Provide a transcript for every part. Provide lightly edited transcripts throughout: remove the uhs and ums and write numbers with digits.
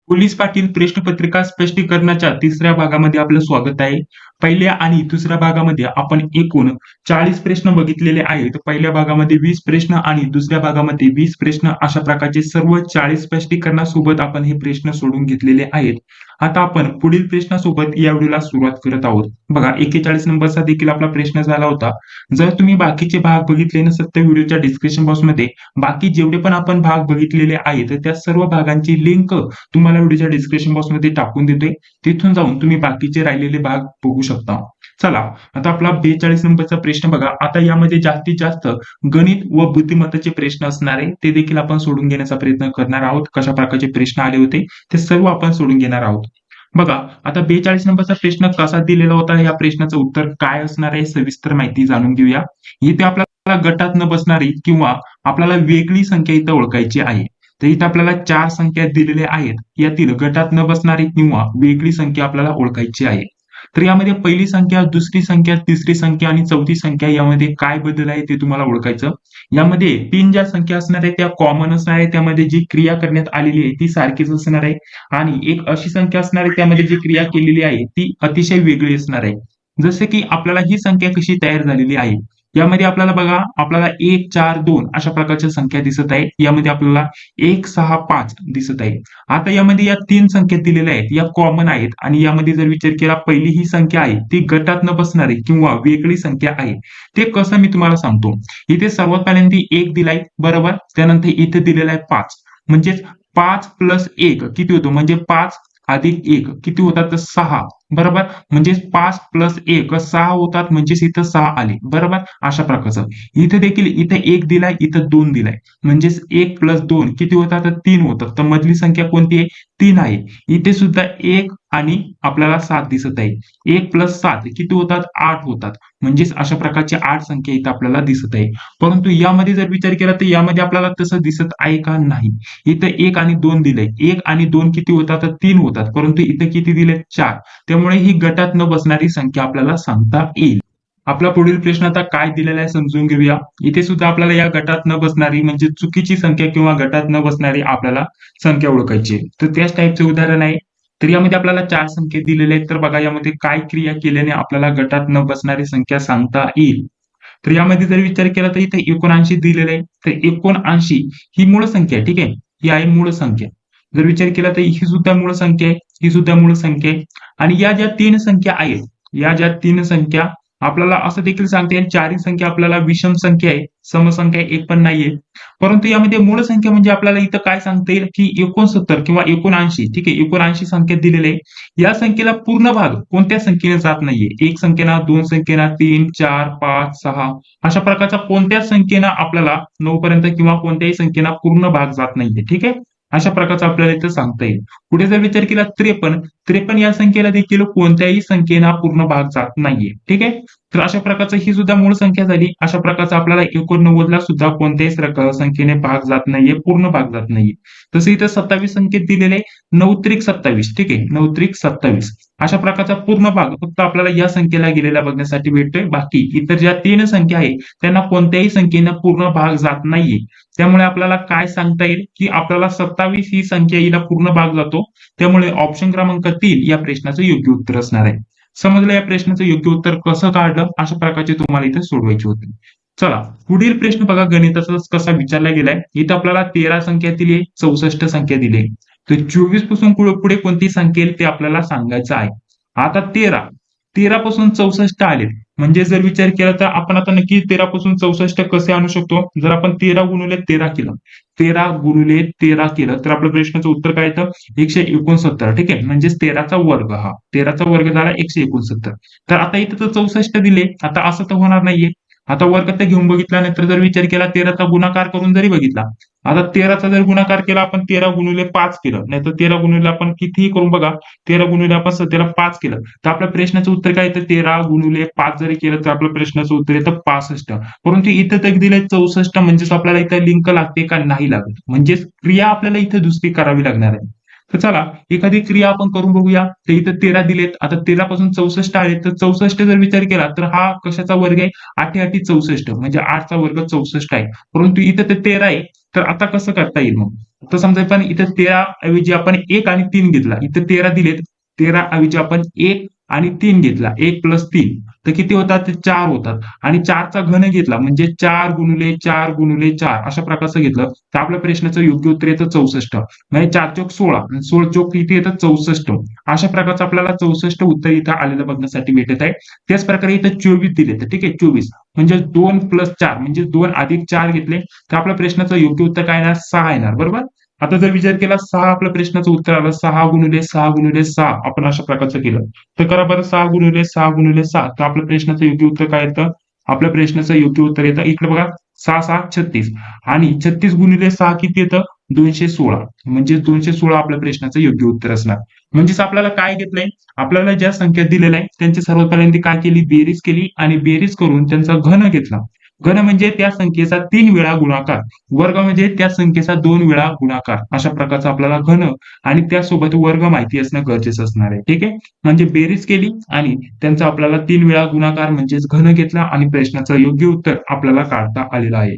Police Patil प्रश्नपत्रिका स्पष्टीकरणाच्या तिसऱ्या भागामध्ये आपलं स्वागत आहे. पहिल्या आणि दुसऱ्या भागामध्ये आपण एकूण 40 प्रश्न बघितलेले आहेत. पहिल्या भागामध्ये 20 प्रश्न आणि दुसऱ्या भागामध्ये 20 प्रश्न अशा प्रकारचे सर्व 40 स्पष्टीकरणासोबत आपण हे प्रश्न सोडून घेतलेले आहेत. आता आपण पुढील प्रश्नासोबत या व्हिडिओला सुरुवात करत आहोत. बघा 41 नंबरचा देखील आपला प्रश्न झाला होता. जर तुम्ही बाकीचे भाग बघितले नसेल तर व्हिडिओच्या डिस्क्रिप्शन बॉक्समध्ये बाकी जेवढे पण आपण भाग बघितलेले आहेत त्या सर्व भागांची लिंक तुम्हाला व्हिडिओच्या डिस्क्रिप्शन बॉक्समध्ये टाकून देतोय. तिथून जाऊन तुम्ही बाकीचे राहिलेले भाग बघू शकता. चला आता आपला 42 नंबरचा प्रश्न बघा. आता यामध्ये जास्तीत जास्त गणित व बुद्धिमत्ताचे प्रश्न असणार आहे. ते देखील आपण सोडून घेण्याचा प्रयत्न करणार आहोत. कशा प्रकारचे प्रश्न आले होते ते सर्व आपण सोडून घेणार आहोत. बघा आता 42 नंबरचा प्रश्न कसा दिलेला होता, या प्रश्नाचं उत्तर काय असणार आहे सविस्तर माहिती जाणून घेऊया. इथे आपल्याला गटात न बसणारी किंवा आपल्याला वेगळी संख्या इथं ओळखायची आहे. तर इथं आपल्याला 4 संख्या दिलेल्या आहेत. यातील गटात न बसणारी किंवा वेगळी संख्या आपल्याला ओळखायची आहे. तर यामध्ये पहिली संख्या, दुसरी संख्या, तिसरी संख्या आणि चौथी संख्या यामध्ये काय बदल आहे ते तुम्हाला ओळखायचं. यामध्ये 3 ज्या संख्या असणार आहेत त्या कॉमन असणार आहे. त्यामध्ये जी क्रिया करण्यात आलेली आहे ती सारखीच असणार आहे. आणि एक अशी संख्या असणार आहे त्यामध्ये जी क्रिया केलेली आहे ती अतिशय वेगळी असणार आहे. जसे की आपल्याला ही संख्या कशी तयार झालेली आहे. यामध्ये आपल्याला बघा आपल्याला 1, 4, 2 अशा प्रकारच्या संख्या दिसत आहेत. यामध्ये आपल्याला 1, 6, 5 दिसत आहे. आता यामध्ये या 3 संख्या दिलेल्या आहेत या कॉमन आहेत आणि यामध्ये जर विचार केला पहिली ही संख्या आहे ती गटात न बसणारी किंवा वेगळी संख्या आहे. ते कसं मी तुम्हाला सांगतो. इथे सर्वात पहिल्यांदा 1 दिलाय बरोबर. त्यानंतर इथे दिलेला आहे 5. म्हणजेच 5 प्लस 1 किती होतो म्हणजे 5 अधिक 1 किती होतात तर 6 बरोबर. म्हणजे 5 प्लस 1 6 होतात म्हणजेच इथं 6 आले बरोबर. अशा प्रकारचं इथे देखील इथे 1 दिलाय इथं 2 दिलाय म्हणजेच 1 प्लस 2 किती होतात तर 3 होतात. तर मधली संख्या कोणती आहे 3 आहे. इथे सुद्धा 1 आणि आपल्याला 7 दिसत आहे. 1 प्लस 7 किती होतात 8 होतात. म्हणजेच अशा प्रकारची 8 संख्या इथं आपल्याला दिसत आहे. परंतु यामध्ये जर विचार केला तर यामध्ये आपल्याला तसं दिसत आहे का नाही. इथं 1 आणि 2 दिलंय. 1 आणि 2 किती होतात तर 3 होतात. परंतु इथं किती दिले 4. त्यामुळे ही गटात न बसणारी संख्या आपल्याला सांगता येईल. आपला पुढील प्रश्न आता काय दिलेला आहे समजून घेऊया. इथे सुद्धा आपल्याला या गटात न बसणारी म्हणजे चुकीची संख्या किंवा गटात न बसणारी आपल्याला संख्या ओळखायची आहे. तर त्याच टाईपचे उदाहरण आहे. तर यामध्ये आपल्याला 4 संख्या दिलेल्या आहेत. तर बघा यामध्ये काय क्रिया केल्याने आपल्याला गटात न बसणारी संख्या सांगता येईल. तर यामध्ये जर विचार केला तर इथे 79 दिलेलं आहे. तर 79 ही मूळ संख्या आहे. ठीक आहे. ही आहे मूळ संख्या. जर विचार केला तर ही सुद्धा मूळ संख्या आहे. ही सुद्धा मूळ संख्या आहे. आणि या ज्या 3 संख्या आहेत, या ज्या 3 संख्या आपल्याला असं देखील सांगता येईल 4 ही संख्या आपल्याला विषम संख्या आहे. समसंख्या एक पण नाहीये. परंतु यामध्ये मूळ संख्या म्हणजे आपल्याला इथं काय सांगता येईल की 69 किंवा 79 ठीक आहे. 79 संख्या दिलेली आहे. या संख्येला पूर्ण भाग कोणत्या संख्येने जात नाहीये. 1 संख्येना, 2 संख्येना, 3, 4, 5, 6 अशा प्रकारचा कोणत्याच संख्येनं आपल्याला 9 पर्यंत किंवा कोणत्याही संख्येला पूर्ण भाग जात नाहीये. ठीक आहे. अशा प्रकारचं आपल्याला इथं सांगता येईल. पुढे जर विचार केला 53 या संख्येला देखील कोणत्याही संख्येला पूर्ण भाग जात नाहीये. ठीक आहे. तर अशा प्रकारचं ही सुद्धा मूळ संख्या झाली. अशा प्रकारचं आपल्याला 89 ला सुद्धा कोणत्याही संख्येने भाग जात नाहीये, पूर्ण भाग जात नाहीये. तसं इथं 27 संख्येत दिलेले 9 त्रिक 27 ठीक आहे. 9 त्रिक 27 अशा प्रकारचा पूर्ण भाग फक्त आपल्याला या संख्येला गेलेला बघण्यासाठी भेटतोय. बाकी इतर ज्या 3 संख्या आहेत त्यांना कोणत्याही संख्येनं पूर्ण भाग जात नाहीये. त्यामुळे आपल्याला काय सांगता येईल की आपल्याला 27 ही संख्या हिला पूर्ण भाग जातो. त्यामुळे ऑप्शन क्रमांक 3 या प्रश्नाचं योग्य उत्तर असणार आहे. समजलं या प्रश्नाचं योग्य उत्तर कसं काढलं अशा प्रकारचे तुम्हाला इथे सोडवायचे होते. चला पुढील प्रश्न बघा गणिताचा कसा विचारला गेलाय. इथं आपल्याला 13 संख्या दिली आहे, 64 संख्या दिली आहे. तर 24 पासून पुढे कोणती संख्या येईल ते आपल्याला सांगायचं आहे. आता 13 पासून 64 आले म्हणजे जर विचार केला तर आपण आता नक्की 13 पासून 64 कसे आणू शकतो. जर आपण 13 गुणिले 13 केलं, 13 गुणिले 13 केलं तर आपल्या प्रश्नाचं उत्तर काय येतं 169 ठीक आहे. म्हणजेच 13चा वर्ग हा 13चा वर्ग झाला 169. तर आता इथं तर 64 दिले. आता असं तर होणार नाहीये. आता वर्ग ते घेऊन बघितल्यानंतर जर विचार केला 13चा गुणाकार करून जरी बघितला. आता 13चा जर गुणाकार केला आपण 13 गुणिले 5 केलं, नाहीतर 13 गुणिले आपण कितीही करून बघा 13 गुणिले आपण सध्याला 5 केलं तर आपल्या प्रश्नाचं उत्तर काय येतं 13 गुणिले 5 जरी केलं तर आपल्या प्रश्नाचं उत्तर येतं 65. परंतु इथं तर दिलंय 64 म्हणजेच आपल्याला इथं लिंक लागते का नाही लागत. म्हणजेच क्रिया आपल्याला इथे दुसरी करावी लागणार आहे. तर चला एखादी क्रिया आपण करून बघूया. तर इथं 13 दिलेत. आता 13 पासून 64 आले तर 64 जर विचार केला तर हा कशाचा वर्ग आहे? 8 64 म्हणजे 8चा वर्ग 64 आहे. परंतु इथं ते 13 आहे. तर आता कसं करता येईल मग? तर समजा पण इथं 13 ऐवजी आपण 1 आणि 3 घेतला. इथं 13 दिलेत. 13 ऐवजी आपण 1 आणि 3 घेतला. 1 प्लस 3 तर किती होतात? ते 4 होतात. आणि 4चा घन घेतला म्हणजे 4 गुणिले 4 गुणिले 4 अशा प्रकारचं घेतलं तर आपल्या प्रश्नाचं योग्य उत्तर येतं 64. म्हणजे 4 चोक 16 आणि 16 चोक किती येतं? 64. अशा प्रकारचं आपल्याला 64 उत्तर इथं आलेलं बघण्यासाठी भेटत आहे. त्याच प्रकारे इथं 24 दिले तर ठीक आहे 24 म्हणजे 2 प्लस 4 म्हणजे 2 अधिक 4 घेतले तर आपल्या प्रश्नाचं योग्य उत्तर काय येणार? 6 येणार बरोबर. आता जर विचार केला 6 आपल्या प्रश्नाचं उत्तर आलं 6 गुणिले 6 गुणिले 6 आपण अशा प्रकारचं केलं तर करा बरं 6 गुणिले 6 गुणिले 6 तर आपल्या प्रश्नाचं योग्य उत्तर काय येतं? आपल्या प्रश्नाचं योग्य उत्तर येतं इकडे बघा 6 6 36 आणि 36 गुणिले 6 किती येतं? 216 म्हणजे 216 आपल्या प्रश्नाचं योग्य उत्तर असणार. म्हणजेच आपल्याला काय घेतलंय? आपल्याला ज्या संख्या दिलेल्या आहेत त्यांची सर्वात पहिल्यांदा काय केली? बेरीज केली आणि बेरीज करून त्यांचा घन घेतला. घन म्हणजे त्या संख्येचा 3 वेळा गुणाकार. वर्ग म्हणजे त्या संख्येचा 2 वेळा गुणाकार. अशा प्रकारचा आपल्याला घन आणि त्यासोबत वर्ग माहिती असणं गरजेचं असणार आहे. ठीक आहे. म्हणजे बेरीज केली आणि त्यांचा आपल्याला 3 वेळा गुणाकार म्हणजेच घन घेतला आणि प्रश्नाचं योग्य उत्तर आपल्याला काढता आलेलं आहे.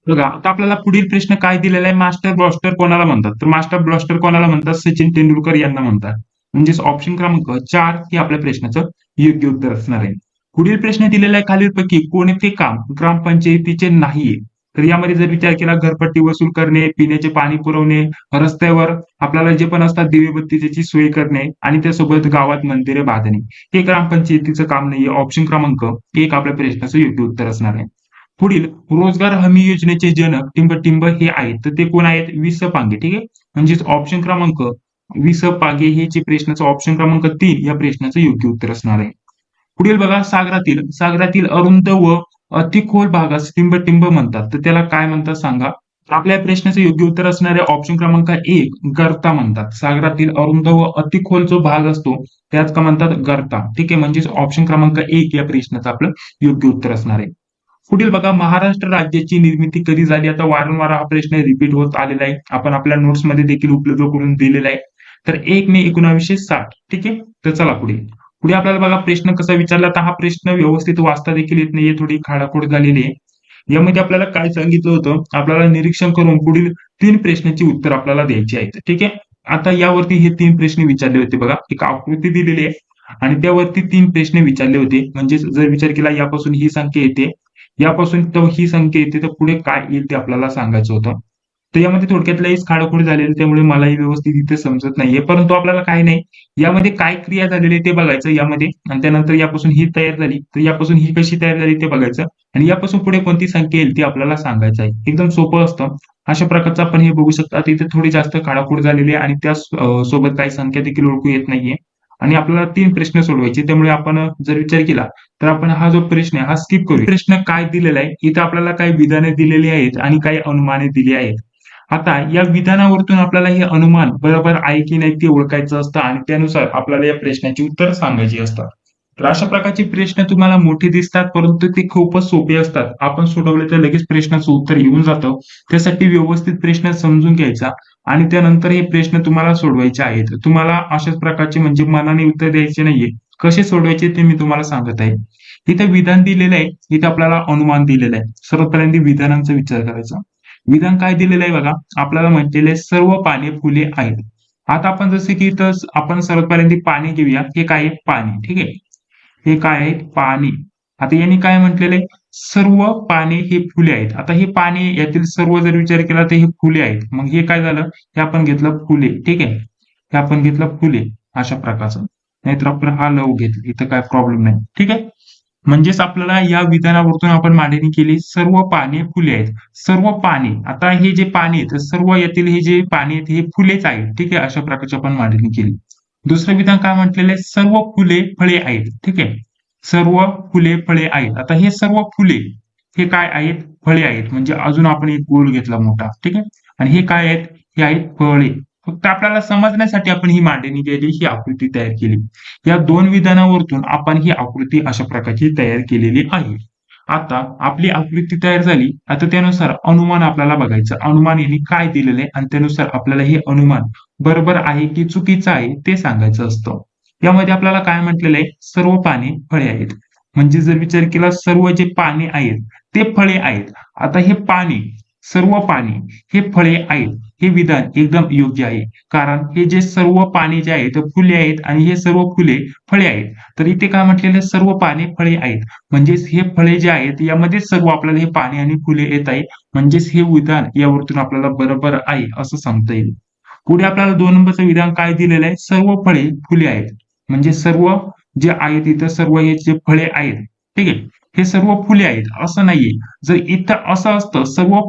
बघा आता आपल्याला पुढील प्रश्न काय दिलेला आहे? मास्टर ब्लास्टर कोणाला म्हणतात? तर मास्टर ब्लास्टर कोणाला म्हणतात? सचिन तेंडुलकर यांना म्हणतात. म्हणजेच ऑप्शन क्रमांक 4 हे आपल्या प्रश्नाचं योग्य उत्तर असणार आहे. पुढील प्रश्न दिलेला आहे खालीलपैकी कोणते काम ग्रामपंचायतीचे नाहीये? तर यामध्ये जर विचार केला घरपट्टी वसूल करणे, पिण्याचे पाणी पुरवणे, रस्त्यावर आपल्याला जे पण असतात दिवेबत्ती त्याची सोय करणे आणि त्यासोबत गावात मंदिरे बांधणे हे ग्रामपंचायतीचं काम नाहीये. ऑप्शन क्रमांक 1 आपल्या प्रश्नाचं योग्य उत्तर असणार आहे. पुढील रोजगार हमी योजनेचे जनक टिंब हे आहेत तर ते कोण आहेत? वि स पांगे. ठीक आहे. म्हणजेच ऑप्शन क्रमांक वि स पांगे हे जे प्रश्नाचं ऑप्शन क्रमांक 3 या प्रश्नाचं योग्य उत्तर असणार आहे. पुढील बघा सागरातील अरुंद व अतिखोल भागास टिंब म्हणतात तर त्याला काय म्हणतात सांगा? आपल्या प्रश्नाचं योग्य उत्तर असणारे ऑप्शन क्रमांक 1 गर्ता म्हणतात. सागरातील अरुंद व अतिखोल जो भाग असतो त्याच का म्हणतात? गर्ता. ठीक आहे. म्हणजेच ऑप्शन क्रमांक 1 या प्रश्नाचं आपलं योग्य उत्तर असणार आहे. पुढील बघा महाराष्ट्र राज्याची निर्मिती कधी झाली? आता वारंवार हा प्रश्न रिपीट होत आलेला आहे. आपण आपल्या नोट्स मध्ये देखील उपलब्ध करून दिलेला आहे. तर 1 मे 1960. ठीक आहे. तर चला पुढे. पुढे आपल्याला बघा प्रश्न कसा विचारला तर हा प्रश्न व्यवस्थित वाचता देखील येत नाहीये. थोडी खाडाखोड झालेली आहे. यामध्ये आपल्याला काय सांगितलं होतं? आपल्याला निरीक्षण करून पुढील 3 प्रश्नाची उत्तर आपल्याला द्यायची आहेत. ठीक आहे. आता यावरती हे 3 प्रश्न विचारले होते बघा. एक आकृती दिलेली आहे आणि त्यावरती 3 प्रश्न विचारले होते. म्हणजे जर विचार केला यापासून ही संख्या येते यापासून तर ही संख्या येते तर पुढे काय येईल ते आपल्याला सांगायचं होतं. तर यामध्ये थोडक्यात लईच खाडाखोड झालेली त्यामुळे मलाही व्यवस्थित इथे समजत नाहीये. परंतु आपल्याला काय नाही यामध्ये काय क्रिया झालेली ते बघायचं यामध्ये आणि त्यानंतर यापासून ही तयार झाली तर यापासून ही कशी तयार झाली ते बघायचं आणि यापासून पुढे कोणती संख्या येईल ती आपल्याला सांगायचं आहे. एकदम सोपं असतं. अशा प्रकारचं आपण हे बघू शकता. इथे थोडी जास्त खाडाखोड झालेली आहे आणि त्या सोबत काही संख्या देखील ओळखू येत नाहीये आणि आपल्याला 3 प्रश्न सोडवायचे. त्यामुळे आपण जर विचार केला तर आपण हा जो प्रश्न आहे हा स्किप करू. प्रश्न काय दिलेला आहे? इथे आपल्याला काही विधाने दिलेली आहेत आणि काही अनुमाने दिली आहेत. आता या विधानावरतून आपल्याला हे अनुमान बरोबर आहे की नाही ते ओळखायचं असतं आणि त्यानुसार आपल्याला या प्रश्नाची उत्तर सांगायची असतात. तर अशा प्रकारचे प्रश्न तुम्हाला मोठे दिसतात परंतु ते खूपच सोपे असतात. आपण सोडवले तर लगेच प्रश्नाचं उत्तर येऊन जातं. त्यासाठी व्यवस्थित प्रश्न समजून घ्यायचा आणि त्यानंतर हे प्रश्न तुम्हाला सोडवायचे आहेत. तुम्हाला अशाच प्रकारचे म्हणजे मनाने उत्तर द्यायचे नाहीये. कसे सोडवायचे ते मी तुम्हाला सांगत आहे. इथे विधान दिलेलं आहे, इथे आपल्याला अनुमान दिलेलं आहे. सर्वात पहिल्यांदा विधानांचा विचार करायचा. विधान काय दिलेलं आहे बघा, आपल्याला म्हटलेलं आहे सर्व पाने फुले आहेत. आता आपण जसे की इथं आपण सर्वात पहिल्यांदा पाणी घेऊया. हे काय आहे? पाणी. ठीक आहे. हे काय आहे? पाणी. आता यांनी काय म्हटलेलं आहे? सर्व पाने ही फुले आहेत. आता हे पाने यातील सर्व जर विचार केला तर हे फुले आहेत. मग हे काय झालं? हे आपण घेतलं फुले. ठीक आहे. हे आपण घेतलं फुले अशा प्रकारचं. नाहीतर आपण हा लव घेतलं. इथं काय प्रॉब्लेम नाही. ठीक आहे. म्हणजेच आपल्याला या विधानावरून आपण मांडणी केली सर्व पाने फुले आहेत. सर्व पाने आता हे जे पाने आहेत सर्व यातील हे जे पाने आहेत हे फुलेच आहेत. ठीक आहे. अशा प्रकारची आपण मांडणी केली. दुसरं विधान काय म्हटलेलं आहे? सर्व फुले फळे आहेत. ठीक आहे. सर्व फुले फळे आहेत. आता हे सर्व फुले हे काय आहेत? फळे आहेत. म्हणजे अजून आपण एक गोल घेतला मोठा. ठीक आहे. आणि हे काय आहेत? हे आहेत फळे. फक्त आपल्याला समजण्यासाठी आपण ही मांडणी केली, ही आकृती तयार केली. या 2 विधानावरून आपण ही आकृती अशा प्रकारची तयार केलेली आहे. आता आपली आकृती तयार झाली. आता त्यानुसार अनुमान आपल्याला बघायचं. अनुमान यांनी काय दिलेलं आहे आणि त्यानुसार आपल्याला हे अनुमान बरोबर आहे की चुकीचं आहे ते सांगायचं असतं. यामध्ये आपल्याला काय म्हटलेलं आहे? सर्व पाने फळे आहेत. म्हणजे जर विचार केला सर्व जे पाने आहेत ते फळे आहेत. आता हे पाने, सर्व पाने हे फळे आहेत. हे विधान एकदम योग्य आहे. कारण हे जे सर्व पाने जे आहेत फुले आहेत आणि हे सर्व फुले फळे आहेत. तर इथे काय म्हटलेलं आहे? सर्व पाने फळे आहेत. म्हणजेच हे फळे जे आहेत यामध्येच सर्व आपल्याला हे पाने आणि फुले येत आहेत. म्हणजेच हे विधान यावरतून आपल्याला बरोबर आहे असं सांगता येईल. पुढे आपल्याला 2 नंबरचं विधान काय दिलेलं आहे? सर्व फळे फुले आहेत. म्हणजे सर्व जे आहेत इथं सर्व हे जे फळे आहेत, ठीक आहे? हे सर्व फुले आहेत असं नाहीये. जर इथं असं असतं सर्व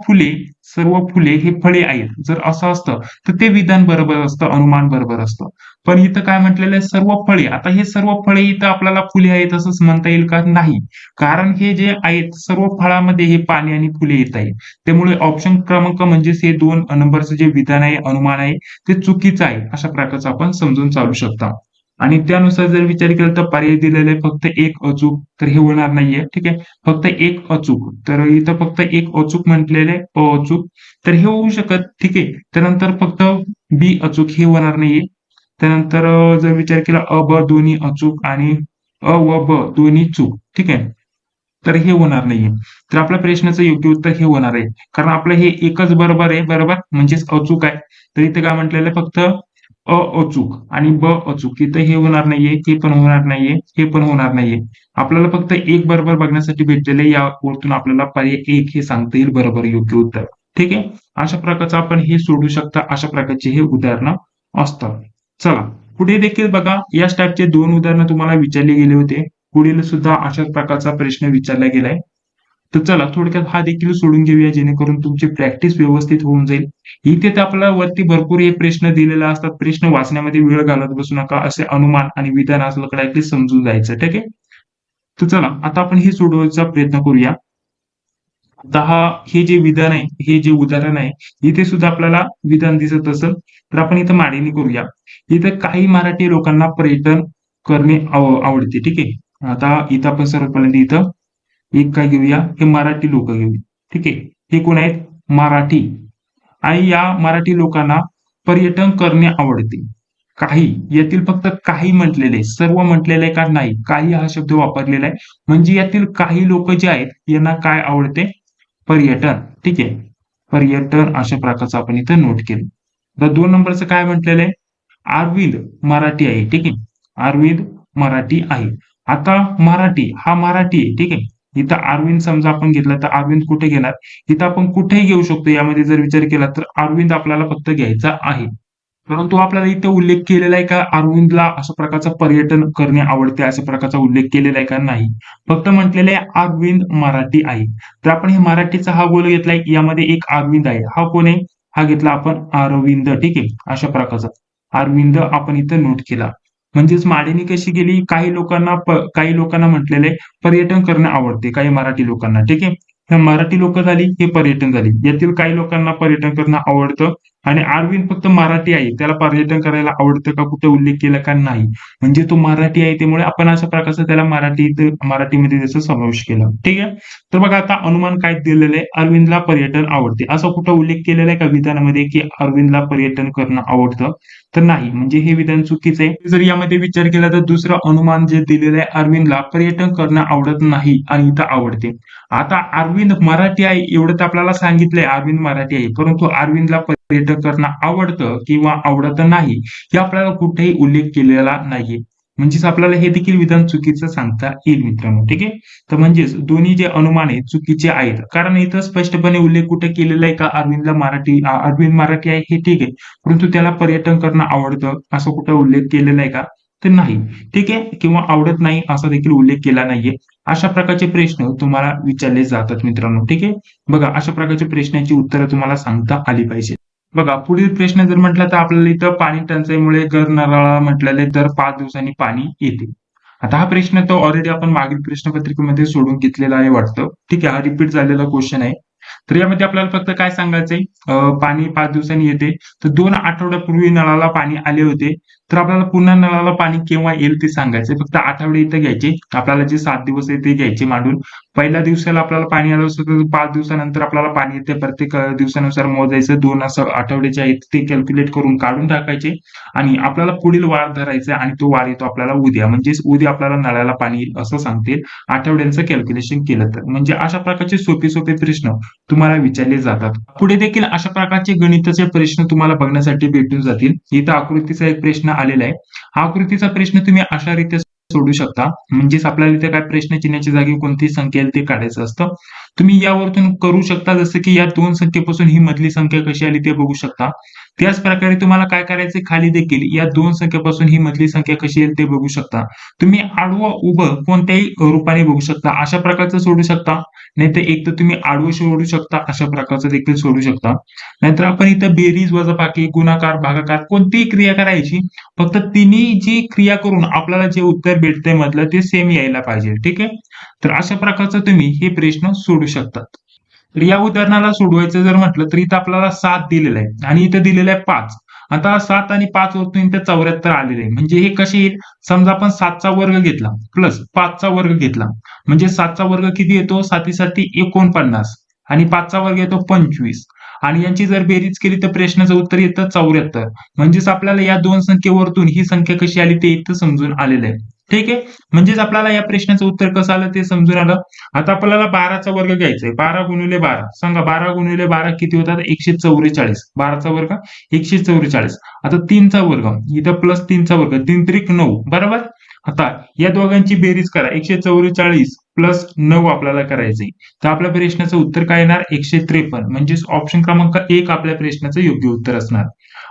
फुले हे फळे आहेत. जर असं असतं तर ते विधान बरोबर असतं, अनुमान बरोबर असतं. पण इथं काय म्हटलेलं आहे? सर्व फळे. आता हे सर्व फळे इथं आपल्याला फुले आहेत असंच म्हणता येईल का? नाही. कारण हे जे आहेत सर्व फळामध्ये हे पाने आणि फुले येत आहेत. त्यामुळे ऑप्शन क्रमांक म्हणजेच हे 2 नंबरचं जे विधान आहे, अनुमान आहे ते चुकीचं आहे. अशा प्रकारचं आपण समजून चालू शकता. आणि त्यानुसार जर विचार केला तर पर्याय दिलेले आहे फक्त एक अचूक, तर हे होणार नाहीये. ठीक आहे. फक्त एक अचूक. तर इथं फक्त एक अचूक म्हटलेले अचूक. तर हे होऊ शकत. ठीक आहे. त्यानंतर फक्त बी अचूक हे होणार नाहीये. त्यानंतर जर विचार केला अ, ब दोन्ही अचूक आणि अ व ब दोन्ही चूक. ठीक आहे. तर हे होणार नाहीये. तर आपल्या प्रश्नाचं योग्य उत्तर हे होणार आहे. कारण आपलं हे एकच बरोबर आहे, बरोबर? म्हणजेच अचूक आहे. तर इथे काय म्हटलेलं आहे फक्त अ अचूक आणि ब अचूक. इथं हे होणार नाहीये, हे पण होणार नाहीये, हे पण होणार नाहीये. आपल्याला फक्त एक बरोबर बघण्यासाठी भेटलेलं आहे. यावरतून आपल्याला पर्याय 1 हे सांगता येईल बरोबर योग्य उत्तर. ठीक आहे. अशा प्रकारचं आपण हे सोडवू शकता. अशा प्रकारचे हे उदाहरणं असतात. चला पुढे देखील बघा याच टाइपचे 2 उदाहरणं तुम्हाला विचारले गेले होते. पुढील सुद्धा अशाच प्रकारचा प्रश्न विचारला गेलाय. तर चला थोडक्यात हा देखील सोडून घेऊया जेणेकरून तुमची प्रॅक्टिस व्यवस्थित होऊन जाईल. इथे तर आपल्याला वरती भरपूर हे प्रश्न दिलेले असतात. प्रश्न वाचण्यामध्ये वेळ घालवत बसू नका. असे अनुमान आणि विधान असलं की समजून जायचं. ठीक आहे. तर चला आता आपण हे सोडवायचा प्रयत्न करूया. आता हे जे विधान आहे, हे जे उदाहरण आहे, इथे सुद्धा आपल्याला विधान दिसत असेल, तर आपण इथं मांडणी करूया. इथं काही मराठी लोकांना पर्यटन करणे आवडते. ठीक आहे. आता इथं आपण सर्वात पहिल्यांदा इथं एक काय घेऊया, हे मराठी लोक घेऊया. ठीक आहे. हे कोण आहेत? मराठी. आणि या मराठी लोकांना पर्यटन करणे आवडते. काही यातील फक्त काही म्हटलेले आहे. सर्व म्हटलेले आहे का? नाही. काही हा शब्द वापरलेला आहे. म्हणजे यातील काही लोक जे आहेत यांना काय आवडते? पर्यटन. ठीक आहे. पर्यटन अशा प्रकारचं आपण इथं नोट केलं. तर 2 नंबरचं काय म्हटलेलं आहे? अरविंद मराठी आहे. ठीक आहे. अरविंद मराठी आहे. आता मराठी हा मराठी आहे. ठीक आहे. इथं अरविंद समजा आपण घेतला तर अरविंद कुठे घेणार? इथं आपण कुठेही घेऊ शकतो. यामध्ये जर विचार केला तर अरविंद आपल्याला फक्त घ्यायचा आहे. परंतु आपल्याला इथे उल्लेख केलेला आहे का अरविंदला अशा प्रकारचं पर्यटन करणे आवडते अशा प्रकारचा उल्लेख केलेला आहे का? नाही. फक्त म्हटलेलं आहे अरविंद मराठी आहे. तर आपण हे मराठीचा हा गोल घेतलाय यामध्ये एक अरविंद आहे. हा कोण आहे? हा घेतला आपण अरविंद. ठीक आहे. अशा प्रकारचा अरविंद आपण इथं नोट केला. म्हणजेच मांडणी कशी गेली? काही लोकांना म्हटलेलं आहे पर्यटन करणे आवडते. काही मराठी लोकांना. ठीक आहे. हे मराठी लोक झाली, हे पर्यटन झाली. यातील काही लोकांना पर्यटन करणं आवडतं आणि अरविंद फक्त मराठी आहे. त्याला पर्यटन करायला आवडतं का? कुठे उल्लेख केला का? नाही. म्हणजे तो मराठी आहे त्यामुळे आपण अशा प्रकारचं त्याला मराठीमध्ये त्याचा समावेश केला. ठीक आहे. तर बघा आता अनुमान काय दिलेलं आहे? अरविंदला पर्यटन आवडते. असा कुठं उल्लेख केलेला आहे का विधानामध्ये की अरविंदला पर्यटन करणं आवडतं? तर नाही. म्हणजे हे विधान चुकीचं आहे. जर यामध्ये विचार केला तर दुसरं अनुमान जे दिलेलं आहे अरविंदला पर्यटन करणं आवडत नाही आणि इथं आवडते. आता अरविंद मराठी आहे एवढं तर आपल्याला सांगितलंय अरविंद मराठी आहे. परंतु अरविंदला पर्यटन करणं आवडतं किंवा आवडत नाही हे आपल्याला कुठेही उल्लेख केलेला नाहीये. म्हणजेच आपल्याला हे देखील विधान चुकीचं सांगता येईल मित्रांनो. ठीक आहे. तर म्हणजेच दोन्ही जे अनुमान आहेत चुकीचे आहेत. कारण इथं स्पष्टपणे उल्लेख कुठे केलेला आहे का अरविंद मराठी आहे हे ठीक आहे. परंतु त्याला पर्यटन करणं आवडतं असं कुठं उल्लेख केलेला आहे का? तर नाही. ठीक आहे. किंवा आवडत नाही असा देखील उल्लेख केला नाहीये. अशा प्रकारचे प्रश्न तुम्हाला विचारले जातात मित्रांनो. ठीक आहे. बघा अशा प्रकारच्या प्रश्नांची उत्तरं तुम्हाला सांगता आली पाहिजेत. बघा पुढील प्रश्न जर म्हटला तर आपल्याला इथं पाणी टंचाईमुळे गरनाळा म्हटलेले दर 5 दिवसांनी पाणी येते. आता हा प्रश्न तर ऑलरेडी आपण मागील प्रश्नपत्रिकेमध्ये सोडून घेतलेला आहे वाटतं. ठीक आहे. हा रिपीट झालेला क्वेश्चन आहे. तर यामध्ये आपल्याला फक्त काय सांगायचंय, पाणी 5 दिवसांनी येते. तर 2 आठवड्यापूर्वी नळाला पाणी आले होते. तर आपल्याला पुन्हा नळाला पाणी केव्हा येईल ते सांगायचंय. फक्त आठवडे इथं घ्यायचे. आपल्याला जे 7 दिवस आहे ते घ्यायचे मांडून. पहिल्या दिवसाला आपल्याला पाणी आलं असतं तर 5 दिवसानंतर आपल्याला पाणी येते. प्रत्येक दिवसानुसार मोजायचं. 2 असं आठवडे जे आहेत ते कॅल्क्युलेट करून काढून टाकायचे आणि आपल्याला पुढील वार धरायचा आणि तो वार येतो आपल्याला उद्या. म्हणजेच उद्या आपल्याला नळाला पाणी येईल असं सांगतील. आठवड्यांचं कॅल्क्युलेशन केलं तर. म्हणजे अशा प्रकारचे सोपे प्रश्न तुम्हाला विचारले जातात. पुढे देखील अशा प्रकारचे गणिताचे प्रश्न तुम्हाला बघण्यासाठी भेटून जातील. इथं आकृतीचा एक प्रश्न आलेला आहे. हा आकृतीचा प्रश्न तुम्ही अशा रीती सोडू शकता. म्हणजेच आपल्याला इथे काय प्रश्न चिन्हाच्या जागी कोणती संख्या येईल ते काढायचं असतं. तुम्ही यावरतून करू शकता, जसं की या 2 संख्येपासून ही मधली संख्या कशी आली ते बघू शकता. त्याच प्रकारे तुम्हाला काय करायचे, खाली देखील या 2 संख्येपासून ही मधली संख्या कशी येईल ते बघू शकता. तुम्ही आडवं उभं कोणत्याही रूपाने बघू शकता. अशा प्रकारचं सोडू शकता. नाहीतर एक तर तुम्ही आडवं सोडू शकता, अशा प्रकारचं देखील सोडू शकता. नाहीतर आपण इथं बेरीज, वजाबाकी, गुणाकार, भागाकार कोणतीही क्रिया करायची. फक्त तिन्ही जी क्रिया करून आपल्याला जे उत्तर भेटतंय मधलं ते सेम यायला पाहिजे. ठीक आहे. तर अशा प्रकारचं तुम्ही हे प्रश्न सोडू शकतात. तर या उदाहरणाला सोडवायचं जर म्हटलं तर इथं आपल्याला 7 दिलेलं आहे आणि इथं दिलेलं आहे 5. आता 7 आणि 5 वरतून इथं 74 आलेले आहे. म्हणजे हे कसे येईल? समजा आपण 7चा वर्ग घेतला प्लस 5चा वर्ग घेतला. म्हणजे 7चा वर्ग किती येतो? 7 7 49 आणि 5चा वर्ग येतो 25 आणि यांची जर बेरीज केली तर प्रश्नाचं उत्तर येतं 74. म्हणजेच आपल्याला या 2 संख्येवरतून ही संख्या कशी आली ते इथं समजून आलेलं आहे. ठीक आहे. म्हणजेच आपल्याला या प्रश्नाचं उत्तर कसं आलं ते समजून आलं. आता आपल्याला 12चा वर्ग घ्यायचा आहे. 12 गुणिले 12 सांगा, 12 गुणिले 12 किती होतात? 144. 12चा वर्ग 144. आता 3चा वर्ग, इथं प्लस 3चा वर्ग, 3 त्रिक 9 बरोबर. आता या दोघांची बेरीज करा. 144 प्लस 9 आपल्याला करायचंय. तर आपल्या प्रश्नाचं उत्तर काय येणार? 153. म्हणजेच ऑप्शन क्रमांक 1 आपल्या प्रश्नाचं योग्य उत्तर असणार.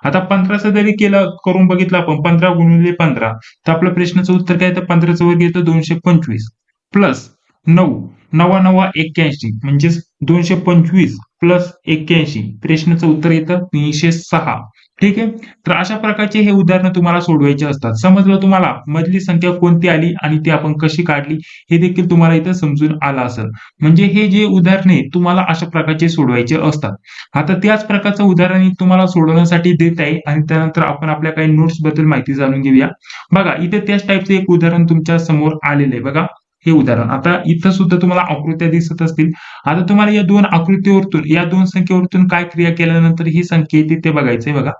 आता 15चं जरी केलं करून बघितलं आपण, 15 गुणिले 15, तर आपल्या प्रश्नाचं उत्तर काय येतं? 15चं वर्ग येतं 225 प्लस 9, 9 9 81, म्हणजेच 225 प्लस 81, प्रश्नाचं उत्तर येतं 306. ठीक आहे. तर अशा प्रकारचे हे उदाहरणं तुम्हाला सोडवायचे असतात. समजलं तुम्हाला? मधली संख्या कोणती आली आणि ती आपण कशी काढली हे देखील तुम्हाला इथं समजून आलं असेल. म्हणजे हे जे उदाहरणे तुम्हाला अशा प्रकारचे सोडवायचे असतात. आता त्याच प्रकारचं उदाहरण तुम्हाला सोडवण्यासाठी देत आहे आणि त्यानंतर आपण आपल्या काही नोट्स बद्दल माहिती जाणून घेऊया. बघा इथे त्याच टाईपचं एक उदाहरण तुमच्या समोर आलेलं आहे. बघा हे उदाहरण. आता इथं सुद्धा तुम्हाला आकृत्या दिसत असतील. आता तुम्हाला या 2 आकृतीवरतून, या 2 संख्येवरतून काय क्रिया केल्यानंतर ही संख्या येते ते बघायचंय. बघा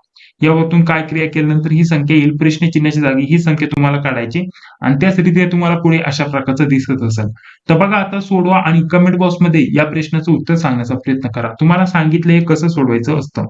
यावरतून काय क्रिया केल्यानंतर ही संख्या येईल, प्रश्न चिन्हाच्या जागी ही संख्या तुम्हाला काढायची आणि त्यासाठी ते तुम्हाला पुढे अशा प्रकारचं दिसत असेल. तर बघा आता सोडवा आणि कमेंट बॉक्समध्ये या प्रश्नाचं उत्तर सांगण्याचा प्रयत्न करा. तुम्हाला सांगितलं हे कसं सोडवायचं असतं.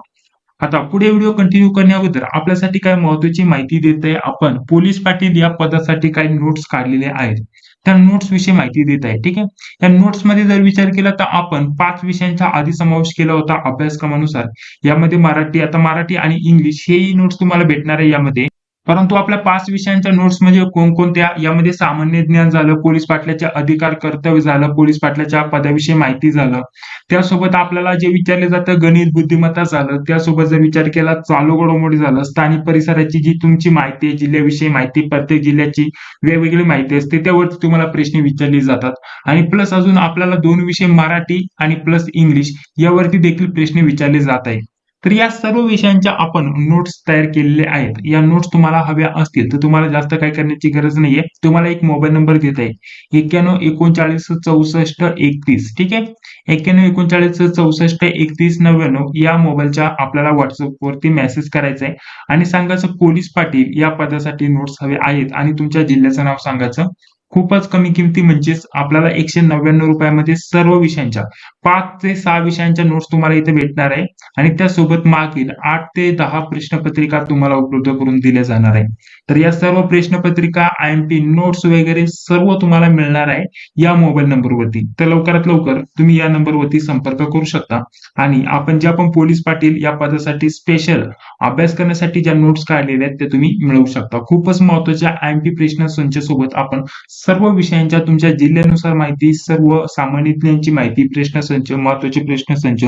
आता पुढे व्हिडिओ कंटिन्यू करण्याअगोदर आपल्यासाठी काय महत्त्वाची माहिती देत आहे. आपण पोलीस पाटील या पदासाठी काही नोट्स काढलेले आहेत. त्या नोट्स विषयी माहिती देत आहे. ठीक आहे. या नोट्स मध्ये जर विचार केला तर आपण 5 विषयांचा आधी समावेश केला होता अभ्यासक्रमानुसार. यामध्ये मराठी, आता मराठी आणि इंग्लिश हेही नोट्स तुम्हाला भेटणार आहे यामध्ये. परंतु आपल्या 5 विषयांच्या नोट्स म्हणजे कोणकोणत्या? यामध्ये सामान्य ज्ञान झालं, पोलीस पाटलाचे अधिकार कर्तव्य झालं, पोलीस पाटलाच्या पदाविषयी माहिती झालं. त्यासोबत आपल्याला जे विचारले जातं गणित, बुद्धिमत्ता झालं. त्यासोबत जर विचार केला चालू घडामोडी झालं, स्थानिक परिसराची जी तुमची माहिती आहे, जिल्ह्याविषयी माहिती, प्रत्येक जिल्ह्याची वेगवेगळी माहिती असते, त्यावरती तुम्हाला प्रश्न विचारले जातात. आणि प्लस अजून आपल्याला 2 विषय मराठी आणि प्लस इंग्लिश यावरती देखील प्रश्न विचारले जात आहेत. तर या सर्व विषयांच्या आपण नोट्स तयार केलेले आहेत. या नोट्स तुम्हाला हव्या असतील तर तुम्हाला जास्त काय करण्याची गरज नाहीये. तुम्हाला एक मोबाईल नंबर देत आहे 91 39 64 31. ठीक आहे. 91 39 64 31 99 या मोबाईलच्या आपल्याला व्हॉट्सअप वरती मेसेज करायचा आहे आणि सांगायचं पोलीस पाटील या पदासाठी नोट्स हवे आहेत आणि तुमच्या जिल्ह्याचं नाव सांगायचं. खूपच कमी किमती म्हणजेच आपल्याला 199 रुपयामध्ये सर्व विषयांच्या 5 ते 6 विषयांच्या नोट्स तुम्हाला इथे भेटणार आहे आणि त्यासोबत मागील 8 ते 10 प्रश्नपत्रिका तुम्हाला उपलब्ध करून दिल्या जाणार आहे. तर या सर्व प्रश्नपत्रिका, IMP नोट्स वगैरे सर्व तुम्हाला मिळणार आहे या मोबाईल नंबरवरती. तर लवकरात लवकर तुम्ही या नंबरवरती संपर्क करू शकता आणि आपण जे आपण पोलीस पाटील या पदासाठी स्पेशल अभ्यास करण्यासाठी ज्या नोट्स काढलेल्या आहेत त्या तुम्ही मिळवू शकता. खूपच महत्त्वाच्या IMP प्रश्न संचासोबत आपण सर्व विषयांच्या तुमच्या जिल्ह्यानुसार माहिती, सर्व सामान्य ज्ञानाची माहिती, प्रश्नसंच, महत्त्वाचे प्रश्नसंच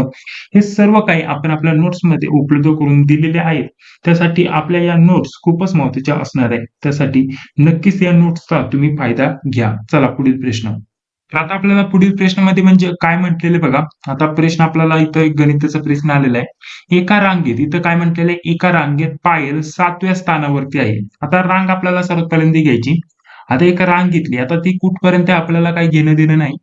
हे सर्व काही आपण आपल्या नोट्समध्ये उपलब्ध करून दिलेले आहेत. त्यासाठी आपल्या या नोट्स खूपच महत्त्वाच्या असणार आहेत. त्यासाठी नक्कीच या नोट्सचा तुम्ही फायदा घ्या. चला पुढील प्रश्न. तर आता आपल्याला पुढील प्रश्नामध्ये म्हणजे काय म्हटलेले बघा. आता प्रश्न आपल्याला इथं एक गणिताचा प्रश्न आलेला आहे. एका रांगेत इथं काय म्हटलेलं आहे, एका रांगेत पायल 7व्या स्थानावरती आहे. आता रांग आपल्याला सर्वात पहिल्यांदा घ्यायची. आता एक रांग घेतली. आता ती कुठपर्यंत आहे आपल्याला काही घेणं देणं नाही.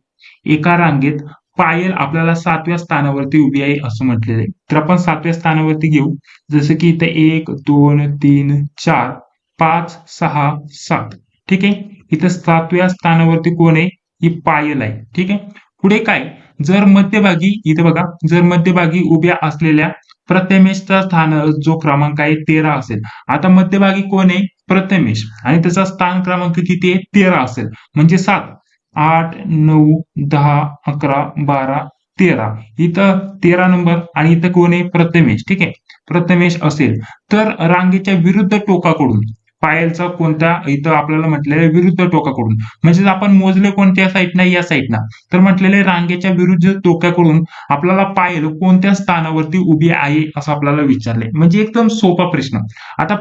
एका रांगेत पायल आपल्याला 7व्या स्थानावरती उभी आहे असं म्हटलेलं आहे. तर आपण 7व्या स्थानावरती घेऊ. जसं की इथं 1, 2, 3, 4, 5, 6, 7. ठीक आहे. इथं 7व्या स्थानावरती कोण आहे? ही पायल आहे. ठीक आहे. पुढे काय? जर मध्यभागी इथे बघा, जर मध्यभागी उभ्या असलेल्या प्रथमेशचा स्थान जो क्रमांक आहे 13 असेल. आता मध्यभागी कोण आहे? प्रथमेश आणि त्याचा स्थान क्रमांक किती आहे? 13 असेल. म्हणजे 7, 8, 9, 10, 11, 12, 13. इथं 13 नंबर आणि इथं कोण आहे? प्रथमेश. ठीक आहे. प्रथमेश असेल तर रांगेच्या विरुद्ध टोकाकडून पायलचा कोणत्या इथं आपल्याला म्हटलेलं विरुद्ध टोकाकडून म्हणजे आपण मोजले कोणत्या साईडनं या साईडनं तर म्हटलेले रांगेच्या विरुद्ध टोकाकडून आपल्याला पायल कोणत्या स्थानावरती उभी आहे असं आपल्याला विचारले म्हणजे एकदम सोपा प्रश्न. आता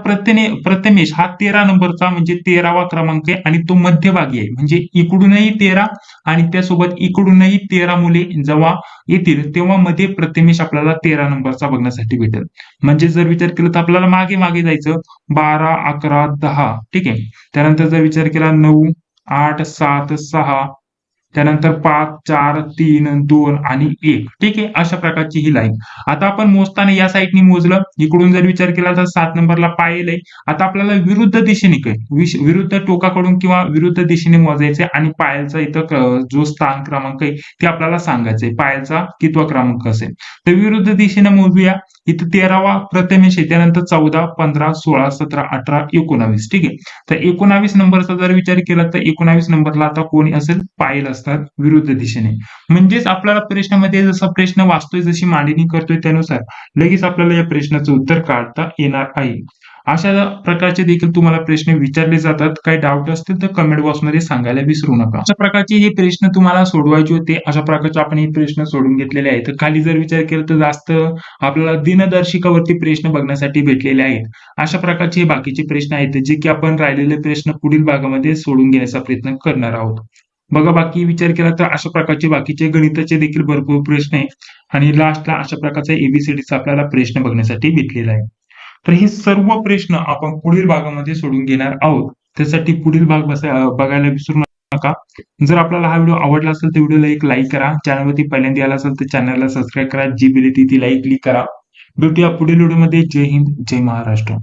प्रथमेश हा 13 नंबरचा म्हणजे 13वा क्रमांक आहे आणि तो मध्यभागी आहे म्हणजे इकडूनही 13 आणि त्यासोबत इकडूनही 13 मुले जेव्हा येतील तेव्हा मध्ये प्रथमेश आपल्याला 13 नंबरचा बघण्यासाठी भेटेल. म्हणजे जर विचार केला तर आपल्याला मागे मागे जायचं 12, 11, 10. ठीक आहे. त्यानंतर जर विचार केला 9, 8, 7, 6 त्यानंतर 5, 4, 3, 2 आणि 1. ठीक आहे. अशा प्रकारची ही लाईन. आता आपण मोजताना या साईडनी मोजलं. इकडून जर विचार केला तर 7 नंबरला पायल आहे. आता आपल्याला विरुद्ध दिशेने काय विरुद्ध टोकाकडून किंवा विरुद्ध दिशेने मोजायचे आणि पायलचा इथं जो स्थान क्रमांक आहे ते आपल्याला सांगायचंय. पायलचा कितवा क्रमांक असेल. तर विरुद्ध दिशेने मोजूया. इथं 13वा प्रथमेश आहे. त्यानंतर 14, 15, 16, 17, 18, 19. ठीक आहे. तर 19 नंबरचा जर विचार केला तर 19 नंबरला आता कोणी असेल? पायल असतात विरुद्ध दिशेने. म्हणजेच आपल्याला प्रश्नामध्ये जसा प्रश्न वाचतोय जशी मांडणी करतोय त्यानुसार लगेच आपल्याला या प्रश्नाचं उत्तर काढता येणार आहे. अशा प्रकारचे देखील तुम्हाला प्रश्न विचारले जातात. काही डाऊट असतील तर कमेंट बॉक्समध्ये सांगायला विसरू नका. अशा प्रकारचे हे प्रश्न तुम्हाला सोडवायचे होते. अशा प्रकारचे आपण हे प्रश्न सोडून घेतलेले आहेत. तर खाली जर विचार केला तर जास्त आपल्याला दिनदर्शिकावरती प्रश्न बघण्यासाठी भेटलेले आहेत. अशा प्रकारचे बाकीचे प्रश्न आहेत जे की आपण राहिलेले प्रश्न पुढील भागामध्ये सोडून घेण्याचा प्रयत्न करणार आहोत. बघा बाकी विचार केला तर अशा प्रकारचे बाकीचे गणिताचे देखील भरपूर प्रश्न आहे आणि लास्टला अशा प्रकारचा एबीसीडीचा आपल्याला प्रश्न बघण्यासाठी भेटलेला आहे. तर हे सर्व प्रश्न आपण पुढील भागामध्ये सोडून घेणार आहोत. त्यासाठी पुढील भाग बघायला विसरू नका. जर आपल्याला हा व्हिडिओ आवडला असेल तर व्हिडिओला एक लाईक करा. चॅनलवरती पहिल्यांदा आला असेल तर चॅनलला सबस्क्राईब करा. जी बेल ती लाईक क्लिक करा. भेटूया पुढील व्हिडिओमध्ये. जय हिंद, जय महाराष्ट्र.